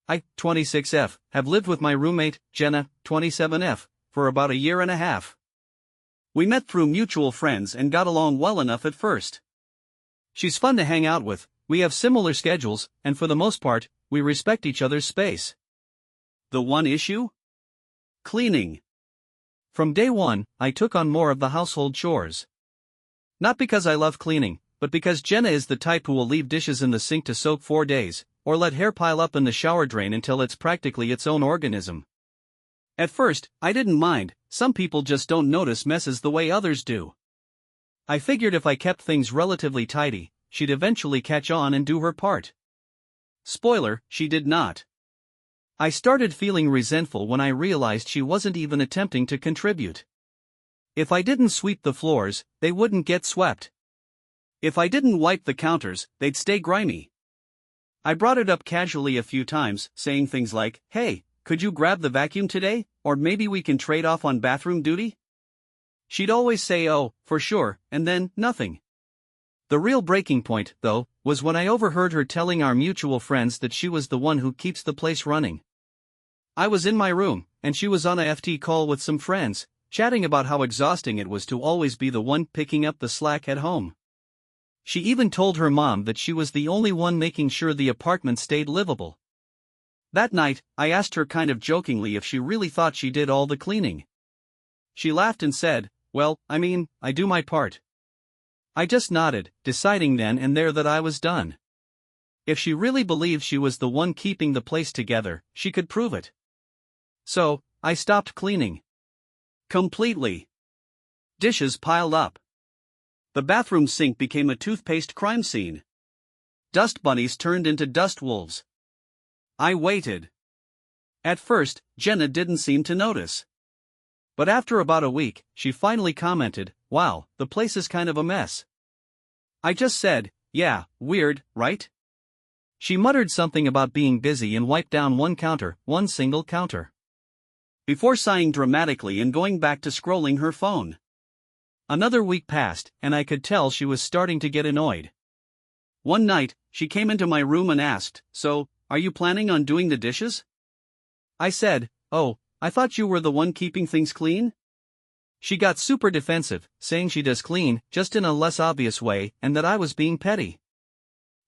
I, 26F, have lived with my roommate, Jenna, 27F, for about a year and a half. We met through mutual friends and got along well enough at first. She's fun to hang out with, we have similar schedules, and for the most part, we respect each other's space. The one issue? Cleaning. From day one, I took on more of the household chores. Not because I love cleaning, but because Jenna is the type who will leave dishes in the sink to soak 4 days, or let hair pile up in the shower drain until it's practically its own organism. At first, I didn't mind, some people just don't notice messes the way others do. I figured if I kept things relatively tidy, she'd eventually catch on and do her part. Spoiler, she did not. I started feeling resentful when I realized she wasn't even attempting to contribute. If I didn't sweep the floors, they wouldn't get swept. If I didn't wipe the counters, they'd stay grimy. I brought it up casually a few times, saying things like, "Hey, could you grab the vacuum today, or maybe we can trade off on bathroom duty?" She'd always say, "Oh, for sure," and then, nothing. The real breaking point, though, was when I overheard her telling our mutual friends that she was the one who keeps the place running. I was in my room, and she was on a FT call with some friends, chatting about how exhausting it was to always be the one picking up the slack at home. She even told her mom that she was the only one making sure the apartment stayed livable. That night, I asked her kind of jokingly if she really thought she did all the cleaning. She laughed and said, "Well, I mean, I do my part." I just nodded, deciding then and there that I was done. If she really believed she was the one keeping the place together, she could prove it. So, I stopped cleaning. Completely. Dishes piled up. The bathroom sink became a toothpaste crime scene. Dust bunnies turned into dust wolves. I waited. At first, Jenna didn't seem to notice. But after about a week, she finally commented, "Wow, the place is kind of a mess." I just said, "Yeah, weird, right?" She muttered something about being busy and wiped down one single counter, before sighing dramatically and going back to scrolling her phone. Another week passed, and I could tell she was starting to get annoyed. One night, she came into my room and asked, "So, are you planning on doing the dishes?" I said, "Oh, I thought you were the one keeping things clean?" She got super defensive, saying she does clean, just in a less obvious way, and that I was being petty.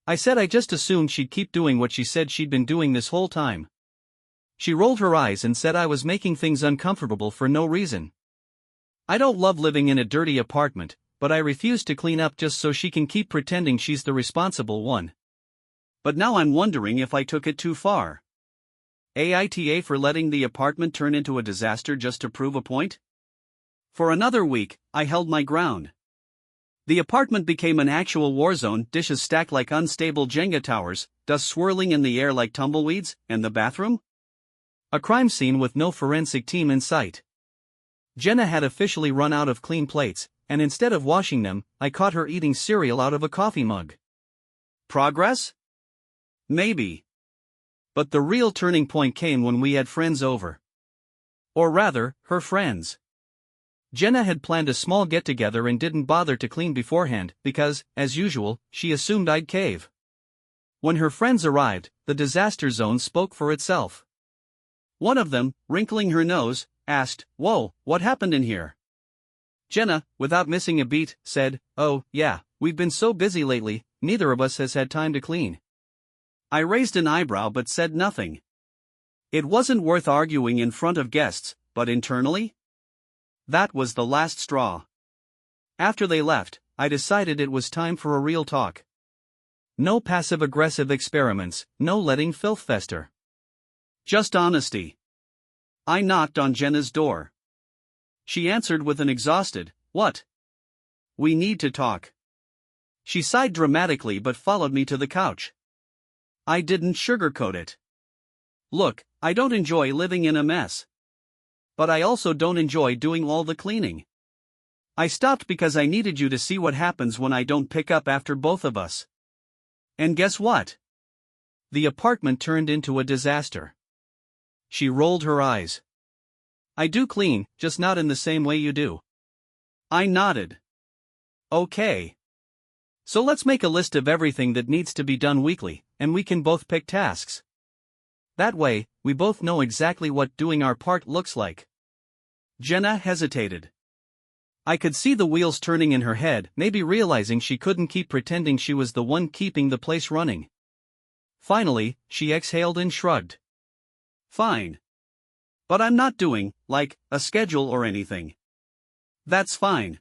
I said I just assumed she'd keep doing what she said she'd been doing this whole time. She rolled her eyes and said I was making things uncomfortable for no reason. I don't love living in a dirty apartment, but I refuse to clean up just so she can keep pretending she's the responsible one. But now I'm wondering if I took it too far. AITA for letting the apartment turn into a disaster just to prove a point? For another week, I held my ground. The apartment became an actual war zone, dishes stacked like unstable Jenga towers, dust swirling in the air like tumbleweeds, and the bathroom? A crime scene with no forensic team in sight. Jenna had officially run out of clean plates, and instead of washing them, I caught her eating cereal out of a coffee mug. Progress? Maybe. But the real turning point came when we had friends over. Or rather, her friends. Jenna had planned a small get-together and didn't bother to clean beforehand because, as usual, she assumed I'd cave. When her friends arrived, the disaster zone spoke for itself. One of them, wrinkling her nose, asked, "Whoa, what happened in here?" Jenna, without missing a beat, said, "Oh, yeah, we've been so busy lately, neither of us has had time to clean." I raised an eyebrow but said nothing. It wasn't worth arguing in front of guests, but internally? That was the last straw. After they left, I decided it was time for a real talk. No passive-aggressive experiments, no letting filth fester. Just honesty. I knocked on Jenna's door. She answered with an exhausted, "What?" "We need to talk." She sighed dramatically but followed me to the couch. I didn't sugarcoat it. "Look, I don't enjoy living in a mess. But I also don't enjoy doing all the cleaning. I stopped because I needed you to see what happens when I don't pick up after both of us. And guess what? The apartment turned into a disaster." She rolled her eyes. "I do clean, just not in the same way you do." I nodded. "Okay. So let's make a list of everything that needs to be done weekly, and we can both pick tasks." That way, we both know exactly what doing our part looks like. Jenna hesitated. I could see the wheels turning in her head, maybe realizing she couldn't keep pretending she was the one keeping the place running. Finally, she exhaled and shrugged. Fine. But I'm not doing, like, a schedule or anything. That's fine.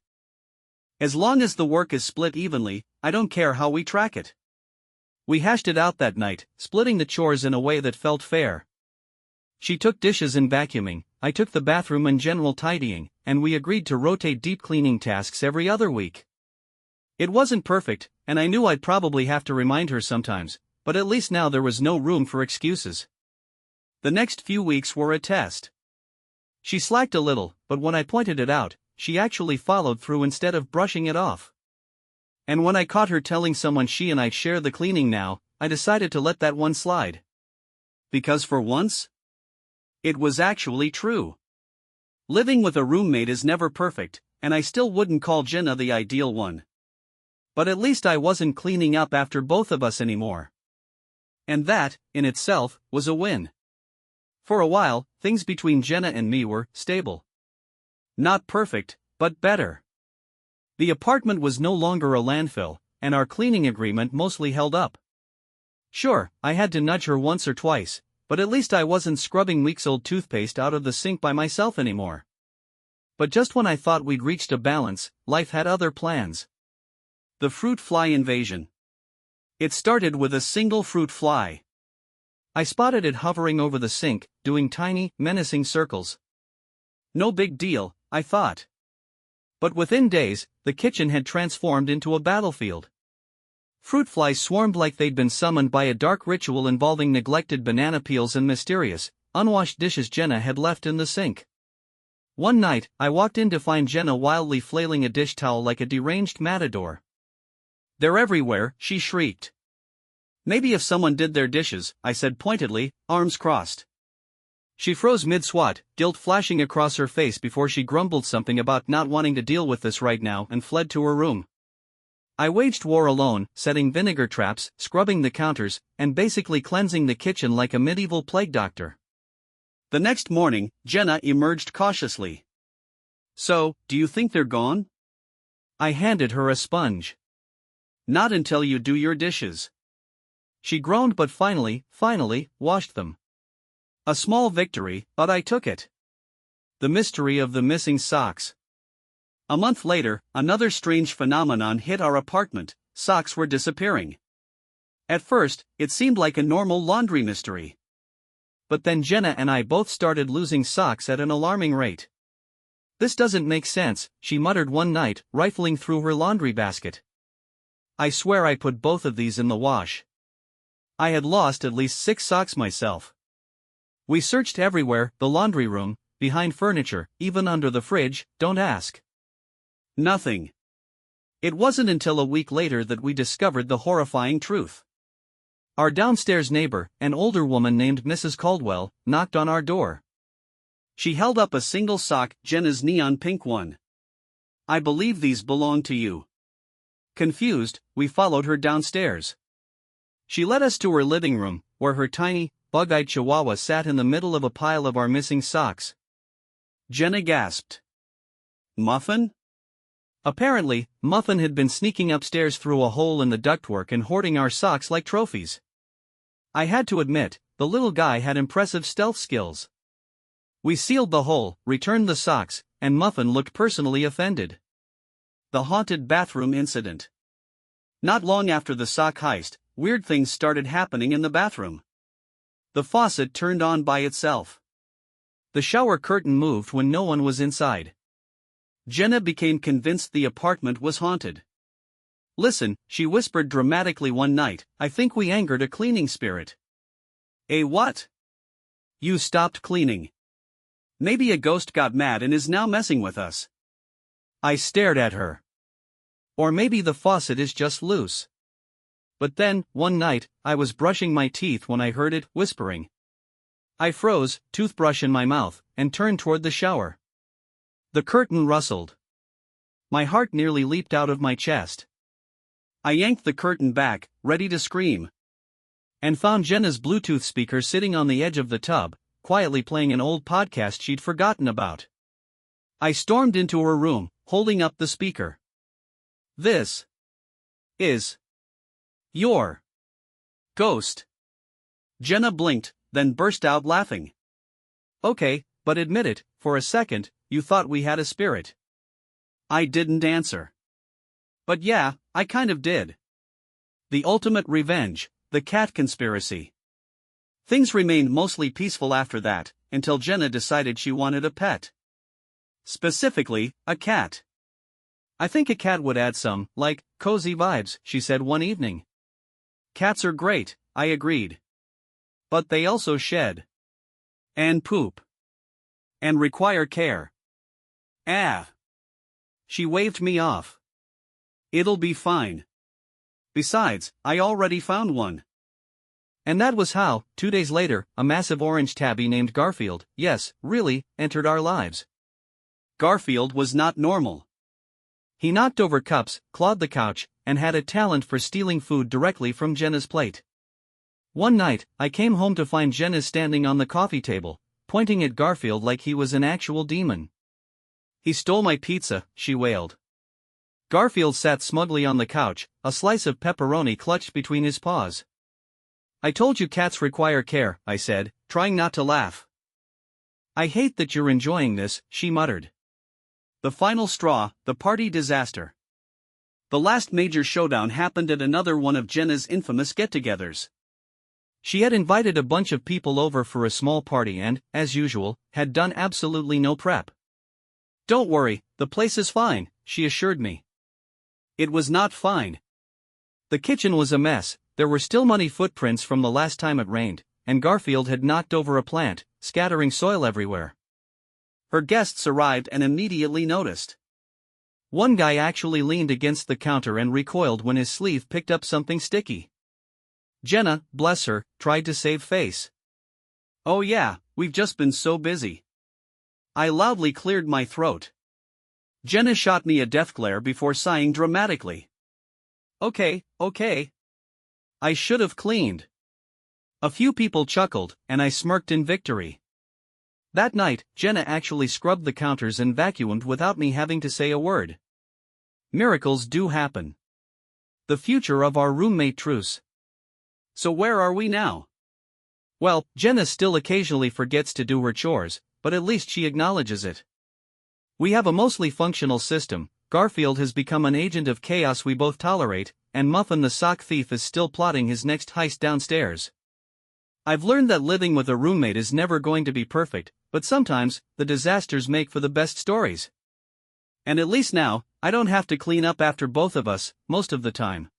As long as the work is split evenly, I don't care how we track it. We hashed it out that night, splitting the chores in a way that felt fair. She took dishes and vacuuming, I took the bathroom and general tidying, and we agreed to rotate deep cleaning tasks every other week. It wasn't perfect, and I knew I'd probably have to remind her sometimes, but at least now there was no room for excuses. The next few weeks were a test. She slacked a little, but when I pointed it out, she actually followed through instead of brushing it off. And when I caught her telling someone she and I share the cleaning now, I decided to let that one slide. Because for once, it was actually true. Living with a roommate is never perfect, and I still wouldn't call Jenna the ideal one. But at least I wasn't cleaning up after both of us anymore. And that, in itself, was a win. For a while, things between Jenna and me were stable. Not perfect, but better. The apartment was no longer a landfill, and our cleaning agreement mostly held up. Sure, I had to nudge her once or twice, but at least I wasn't scrubbing weeks-old toothpaste out of the sink by myself anymore. But just when I thought we'd reached a balance, life had other plans. The fruit fly invasion. It started with a single fruit fly. I spotted it hovering over the sink, doing tiny, menacing circles. No big deal, I thought. But within days, the kitchen had transformed into a battlefield. Fruit flies swarmed like they'd been summoned by a dark ritual involving neglected banana peels and mysterious, unwashed dishes Jenna had left in the sink. One night, I walked in to find Jenna wildly flailing a dish towel like a deranged matador. "They're everywhere," she shrieked. "Maybe if someone did their dishes," I said pointedly, arms crossed. She froze mid-swat, guilt flashing across her face before she grumbled something about not wanting to deal with this right now and fled to her room. I waged war alone, setting vinegar traps, scrubbing the counters, and basically cleansing the kitchen like a medieval plague doctor. The next morning, Jenna emerged cautiously. "So, do you think they're gone?" I handed her a sponge. "Not until you do your dishes." She groaned but finally washed them. A small victory, but I took it. The mystery of the missing socks. A month later, another strange phenomenon hit our apartment: socks were disappearing. At first, it seemed like a normal laundry mystery. But then Jenna and I both started losing socks at an alarming rate. "This doesn't make sense," she muttered one night, rifling through her laundry basket. I swear I put both of these in the wash. I had lost at least 6 socks myself. We searched everywhere, the laundry room, behind furniture, even under the fridge, don't ask. Nothing. It wasn't until a week later that we discovered the horrifying truth. Our downstairs neighbor, an older woman named Mrs. Caldwell, knocked on our door. She held up a single sock, Jenna's neon pink one. "I believe these belong to you." Confused, we followed her downstairs. She led us to her living room, where her tiny, bug-eyed chihuahua sat in the middle of a pile of our missing socks. Jenna gasped. "Muffin?" Apparently, Muffin had been sneaking upstairs through a hole in the ductwork and hoarding our socks like trophies. I had to admit, the little guy had impressive stealth skills. We sealed the hole, returned the socks, and Muffin looked personally offended. The haunted bathroom incident. Not long after the sock heist, weird things started happening in the bathroom. The faucet turned on by itself. The shower curtain moved when no one was inside. Jenna became convinced the apartment was haunted. "Listen," she whispered dramatically one night, "I think we angered a cleaning spirit." "A what?" "You stopped cleaning. Maybe a ghost got mad and is now messing with us." I stared at her. Or maybe the faucet is just loose. But then, one night, I was brushing my teeth when I heard it whispering. I froze, toothbrush in my mouth, and turned toward the shower. The curtain rustled. My heart nearly leaped out of my chest. I yanked the curtain back, ready to scream. and found Jenna's Bluetooth speaker sitting on the edge of the tub, quietly playing an old podcast she'd forgotten about. I stormed into her room, holding up the speaker. "This is your ghost." Jenna blinked, then burst out laughing. "Okay, but admit it, for a second, you thought we had a spirit." I didn't answer. But yeah, I kind of did. The ultimate revenge, the cat conspiracy. Things remained mostly peaceful after that, until Jenna decided she wanted a pet. Specifically, a cat. "I think a cat would add some, cozy vibes," she said one evening. "Cats are great," I agreed. "But they also shed. And poop. And require care." "Ah." She waved me off. "It'll be fine. Besides, I already found one." And that was how, 2 days later, a massive orange tabby named Garfield, yes, really, entered our lives. Garfield was not normal. He knocked over cups, clawed the couch, and had a talent for stealing food directly from Jenna's plate. One night, I came home to find Jenna standing on the coffee table, pointing at Garfield like he was an actual demon. "He stole my pizza," she wailed. Garfield sat smugly on the couch, a slice of pepperoni clutched between his paws. "I told you cats require care," I said, trying not to laugh. "I hate that you're enjoying this," she muttered. The final straw, the party disaster. The last major showdown happened at another one of Jenna's infamous get-togethers. She had invited a bunch of people over for a small party and, as usual, had done absolutely no prep. "Don't worry, the place is fine," she assured me. It was not fine. The kitchen was a mess, there were still muddy footprints from the last time it rained, and Garfield had knocked over a plant, scattering soil everywhere. Her guests arrived and immediately noticed. One guy actually leaned against the counter and recoiled when his sleeve picked up something sticky. Jenna, bless her, tried to save face. "Oh yeah, we've just been so busy." I loudly cleared my throat. Jenna shot me a death glare before sighing dramatically. Okay. I should have cleaned." A few people chuckled, and I smirked in victory. That night, Jenna actually scrubbed the counters and vacuumed without me having to say a word. Miracles do happen. The future of our roommate truce. So where are we now? Well, Jenna still occasionally forgets to do her chores, but at least she acknowledges it. We have a mostly functional system. Garfield has become an agent of chaos we both tolerate, and Muffin the sock thief is still plotting his next heist downstairs. I've learned that living with a roommate is never going to be perfect, but sometimes, the disasters make for the best stories. And at least now, I don't have to clean up after both of us, most of the time.